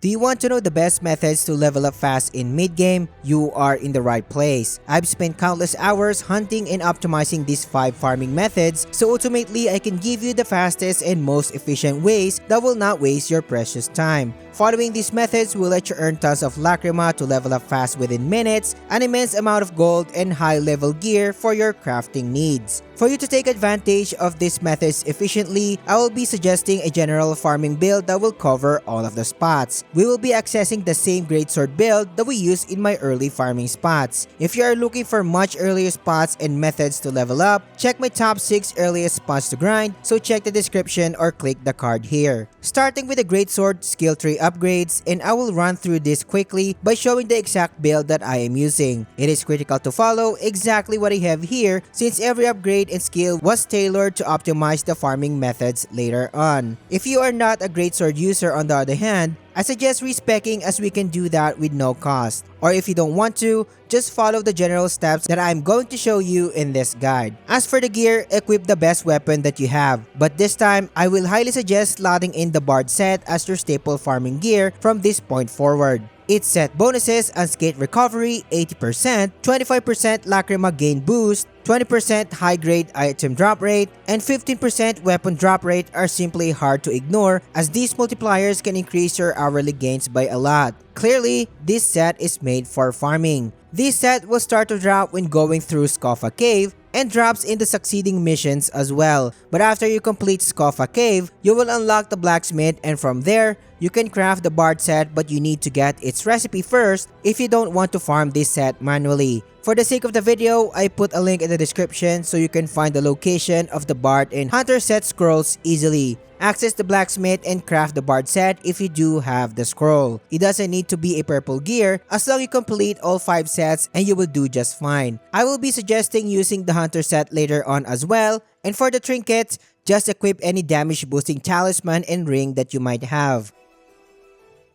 Do you want to know the best methods to level up fast in mid-game? You are in the right place. I've spent countless hours hunting and optimizing these 5 farming methods, so ultimately I can give you the fastest and most efficient ways that will not waste your precious time. Following these methods will let you earn tons of Lacrima to level up fast within minutes, an immense amount of gold, and high-level gear for your crafting needs. For you to take advantage of these methods efficiently, I will be suggesting a general farming build that will cover all of the spots. We will be accessing the same greatsword build that we used in my early farming spots. If you are looking for much earlier spots and methods to level up, check my top 6 earliest spots to grind, so check the description or click the card here. Starting with the greatsword skill tree upgrades, and I will run through this quickly by showing the exact build that I am using. It is critical to follow exactly what I have here since every upgrade and skill was tailored to optimize the farming methods later on. If you are not a greatsword user on the other hand, I suggest respecing as we can do that with no cost. Or if you don't want to, just follow the general steps that I'm going to show you in this guide. As for the gear, equip the best weapon that you have. But this time, I will highly suggest slotting in the Bard set as your staple farming gear from this point forward. Its set bonuses: Unscathed Recovery 80%, 25% Lacrima Gain Boost, 20% high grade item drop rate, and 15% weapon drop rate are simply hard to ignore as these multipliers can increase your hourly gains by a lot. Clearly, this set is made for farming. This set will start to drop when going through Scofa Cave and drops in the succeeding missions as well. But after you complete Scofa Cave, you will unlock the blacksmith, and from there, you can craft the Bard set, but you need to get its recipe first if you don't want to farm this set manually. For the sake of the video, I put a link in the description so you can find the location of the Bard and Hunter set scrolls easily. Access the blacksmith and craft the Bard set if you do have the scroll. It doesn't need to be a purple gear as long as you complete all 5 sets and you will do just fine. I will be suggesting using the Hunter set later on as well, and for the trinkets, just equip any damage boosting talisman and ring that you might have.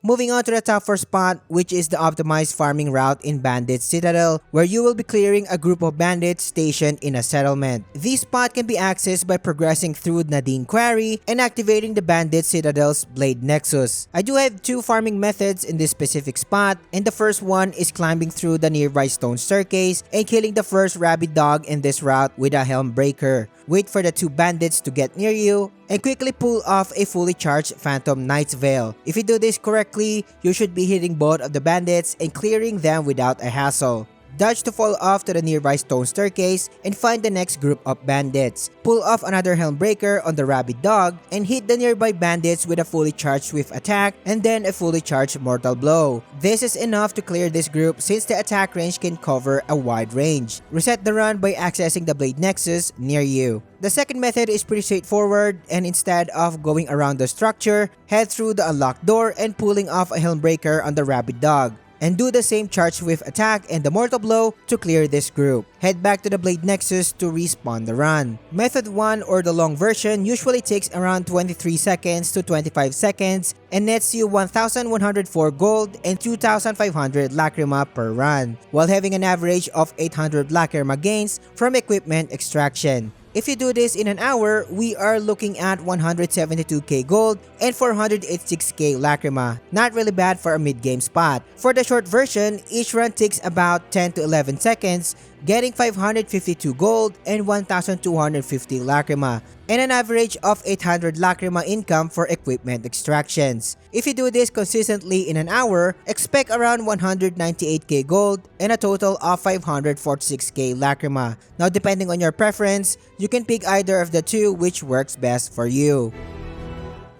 Moving on to the top 4 spot, which is the optimized farming route in Bandit Citadel, where you will be clearing a group of bandits stationed in a settlement. This spot can be accessed by progressing through Nadine Quarry and activating the Bandit Citadel's Blade Nexus. I do have 2 farming methods in this specific spot, and the first one is climbing through the nearby stone staircase and killing the first rabid dog in this route with a Helm Breaker. Wait for the 2 bandits to get near you, and quickly pull off a fully charged Phantom Knight's Veil. If you do this correctly, you should be hitting both of the bandits and clearing them without a hassle. Dodge to fall off to the nearby stone staircase and find the next group of bandits. Pull off another Helm Breaker on the rabid dog and hit the nearby bandits with a fully charged swift attack and then a fully charged mortal blow. This is enough to clear this group since the attack range can cover a wide range. Reset the run by accessing the Blade Nexus near you. The second method is pretty straightforward, and instead of going around the structure, head through the unlocked door and pulling off a Helm Breaker on the rabid dog. And do the same charge swift attack and the mortal blow to clear this group. Head back to the Blade Nexus to respawn the run. Method 1, or the long version, usually takes around 23 seconds to 25 seconds and nets you 1,104 gold and 2,500 Lacrima per run, while having an average of 800 Lacrima gains from equipment extraction. If you do this in an hour, we are looking at 172k gold and 486k Lacrima. Not really bad for a mid-game spot. For the short version, each run takes about 10 to 11 seconds, getting 552 gold and 1,250 Lacrima, and an average of 800 Lacrima income for equipment extractions. If you do this consistently in an hour, expect around 198k gold and a total of 546k Lacrima. Now, depending on your preference, you can pick either of the 2 which works best for you.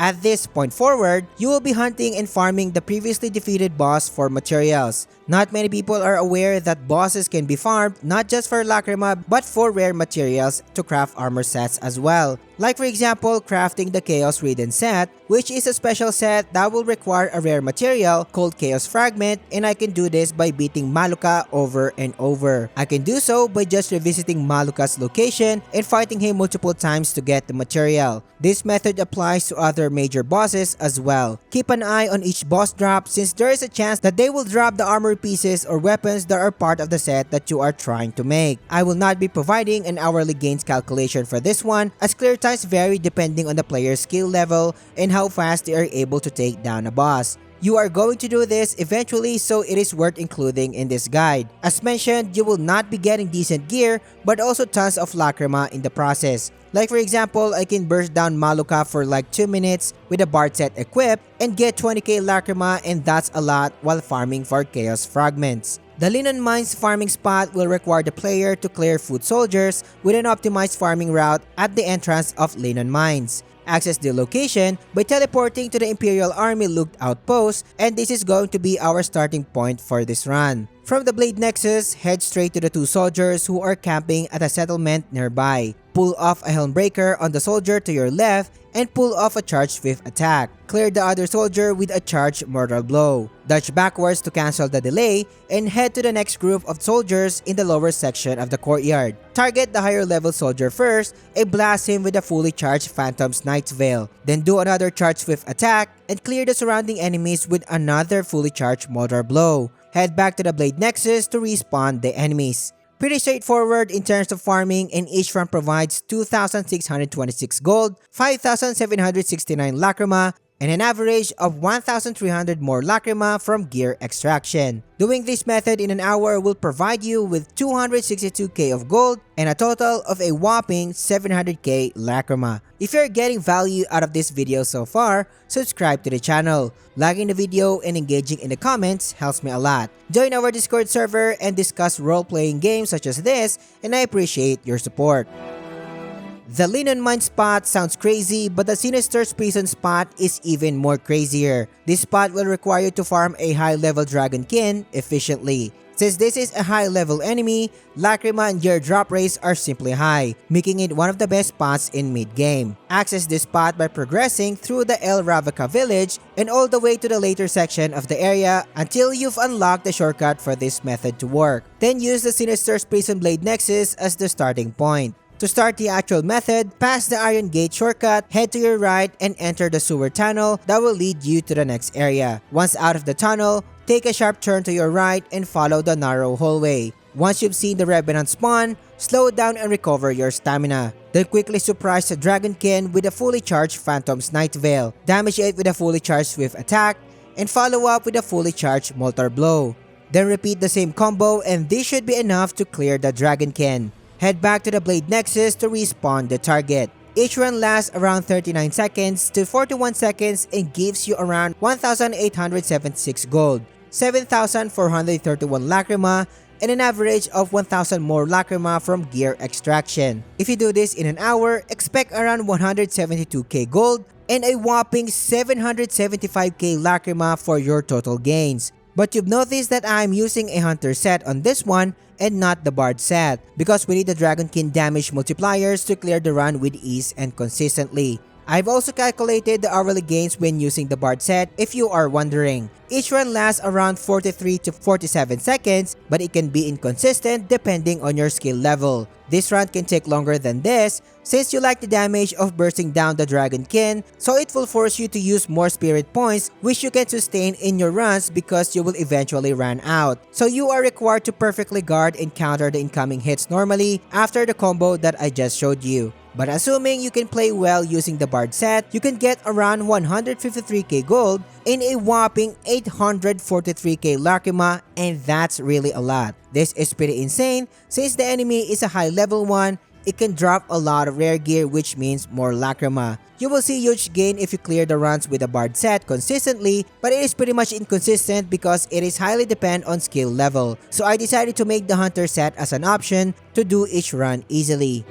At this point forward, you will be hunting and farming the previously defeated boss for materials. Not many people are aware that bosses can be farmed not just for Lacrima but for rare materials to craft armor sets as well. Like for example, crafting the Chaos Ridden set, which is a special set that will require a rare material called Chaos Fragment, and I can do this by beating Maluka over and over. I can do so by just revisiting Maluka's location and fighting him multiple times to get the material. This method applies to other major bosses as well. Keep an eye on each boss drop since there is a chance that they will drop the armor pieces or weapons that are part of the set that you are trying to make. I will not be providing an hourly gains calculation for this one as clear times vary depending on the player's skill level and how fast they are able to take down a boss. You are going to do this eventually, so it is worth including in this guide. As mentioned, you will not be getting decent gear, but also tons of Lacrima in the process. Like for example, I can burst down Maluka for like 2 minutes with a Bard set equipped and get 20k Lacrima, and that's a lot while farming for Chaos Fragments. The Linon Mines farming spot will require the player to clear foot soldiers with an optimized farming route at the entrance of Linon Mines. Access the location by teleporting to the Imperial Army looked outpost, and this is going to be our starting point for this run. From the Blade Nexus, head straight to the 2 soldiers who are camping at a settlement nearby. Pull off a Helmbreaker on the soldier to your left and pull off a charged 5th attack. Clear the other soldier with a charged mortal blow. Dodge backwards to cancel the delay and head to the next group of soldiers in the lower section of the courtyard. Target the higher level soldier first and blast him with a fully charged Phantom's Knight's Veil. Then do another charged 5th attack and clear the surrounding enemies with another fully charged mortal blow. Head back to the Blade Nexus to respawn the enemies. Pretty straightforward in terms of farming, and each run provides 2,626 gold, 5,769 Lacrima, and an average of 1,300 more Lacrima from gear extraction. Doing this method in an hour will provide you with 262k of gold and a total of a whopping 700k Lacrima. If you're getting value out of this video so far, subscribe to the channel. Liking the video and engaging in the comments helps me a lot. Join our Discord server and discuss role-playing games such as this, and I appreciate your support. The Linon Mine spot sounds crazy, but the Sinister's Prison spot is even more crazier. This spot will require you to farm a high-level Dragonkin efficiently. Since this is a high-level enemy, Lacrima and gear drop rates are simply high, making it one of the best spots in mid-game. Access this spot by progressing through the El Ravaka village and all the way to the later section of the area until you've unlocked the shortcut for this method to work. Then use the Sinister's Prison Blade Nexus as the starting point. To start the actual method, pass the Iron Gate shortcut, head to your right, and enter the sewer tunnel that will lead you to the next area. Once out of the tunnel, take a sharp turn to your right and follow the narrow hallway. Once you've seen the Revenant spawn, slow down and recover your stamina. Then quickly surprise the Dragonkin with a fully charged Phantom's Night Veil. Damage it with a fully charged Swift attack, and follow up with a fully charged Mortar Blow. Then repeat the same combo, and this should be enough to clear the Dragonkin. Head back to the Blade Nexus to respawn the target. Each run lasts around 39 seconds to 41 seconds and gives you around 1,876 gold, 7,431 Lacrima, and an average of 1,000 more Lacrima from gear extraction. If you do this in an hour, expect around 172k gold and a whopping 775k Lacrima for your total gains. But you've noticed that I'm using a Hunter set on this one and not the Bard set, because we need the Dragonkin damage multipliers to clear the run with ease and consistently. I've also calculated the hourly gains when using the Bard set if you are wondering. Each run lasts around 43 to 47 seconds, but it can be inconsistent depending on your skill level. This run can take longer than this since you like the damage of bursting down the Dragonkin, so it will force you to use more spirit points which you can sustain in your runs because you will eventually run out. So you are required to perfectly guard and counter the incoming hits normally after the combo that I just showed you. But assuming you can play well using the Bard set, you can get around 153k gold in a whopping 843k Lacrima, and that's really a lot. This is pretty insane since the enemy is a high level one. It can drop a lot of rare gear, which means more Lacrima. You will see huge gain if you clear the runs with a Bard set consistently, but it is pretty much inconsistent because it is highly dependent on skill level. So I decided to make the Hunter set as an option to do each run easily.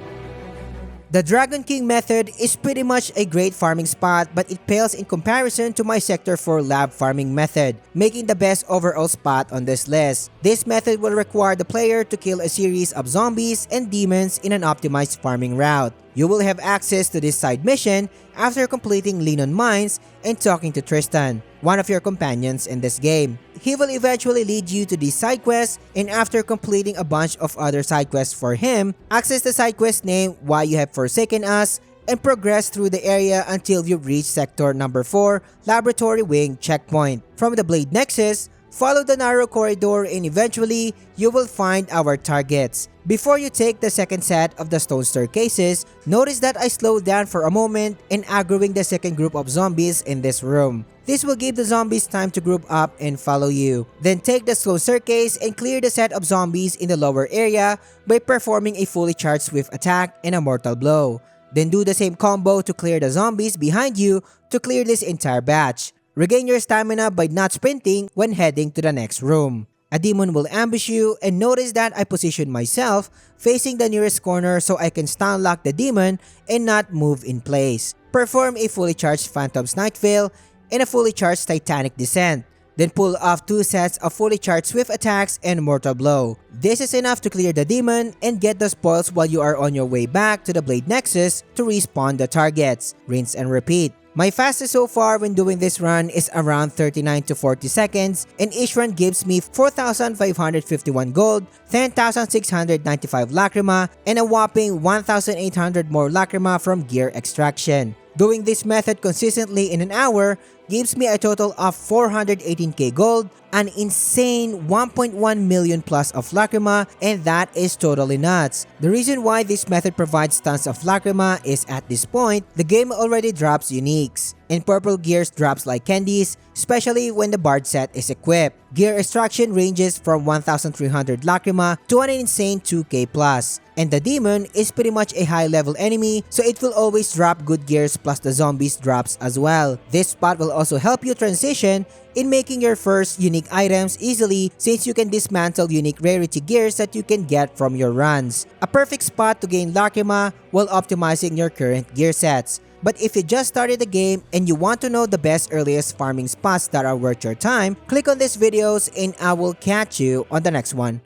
The Dragon King method is pretty much a great farming spot, but it pales in comparison to my Sector 4 lab farming method, making the best overall spot on this list. This method will require the player to kill a series of zombies and demons in an optimized farming route. You will have access to this side mission after completing Linon Mines and talking to Tristan, one of your companions in this game. He will eventually lead you to these side quests, and after completing a bunch of other side quests for him, access the side quest named Why You Have Forsaken Us and progress through the area until you reach Sector number 4, Laboratory Wing Checkpoint. From the Blade Nexus, follow the narrow corridor and eventually you will find our targets. Before you take the second set of the stone staircases, notice that I slowed down for a moment and aggroing the second group of zombies in this room. This will give the zombies time to group up and follow you. Then take the slow staircase and clear the set of zombies in the lower area by performing a fully charged swift attack and a mortal blow. Then do the same combo to clear the zombies behind you to clear this entire batch. Regain your stamina by not sprinting when heading to the next room. A demon will ambush you, and notice that I position myself facing the nearest corner so I can stun lock the demon and not move in place. Perform a fully charged Phantom's Night Veil and a fully charged Titanic Descent. Then pull off 2 sets of fully charged swift attacks and mortal blow. This is enough to clear the demon and get the spoils while you are on your way back to the Blade Nexus to respawn the targets. Rinse and repeat. My fastest so far when doing this run is around 39 to 40 seconds, and each run gives me 4,551 gold, 10,695 Lacrima, and a whopping 1,800 more Lacrima from gear extraction. Doing this method consistently in an hour gives me a total of 418k gold, an insane 1.1 million plus of Lacrima, and that is totally nuts. The reason why this method provides tons of Lacrima is at this point, the game already drops uniques, and purple gears drops like candies, especially when the Bard set is equipped. Gear extraction ranges from 1,300 Lacrima to an insane 2k plus. And the demon is pretty much a high level enemy, so it will always drop good gears plus the zombies drops as well. This spot will also help you transition in making your first unique items easily, since you can dismantle unique rarity gears that you can get from your runs. A perfect spot to gain Lacrima while optimizing your current gear sets. But if you just started the game and you want to know the best earliest farming spots that are worth your time, click on these videos and I will catch you on the next one.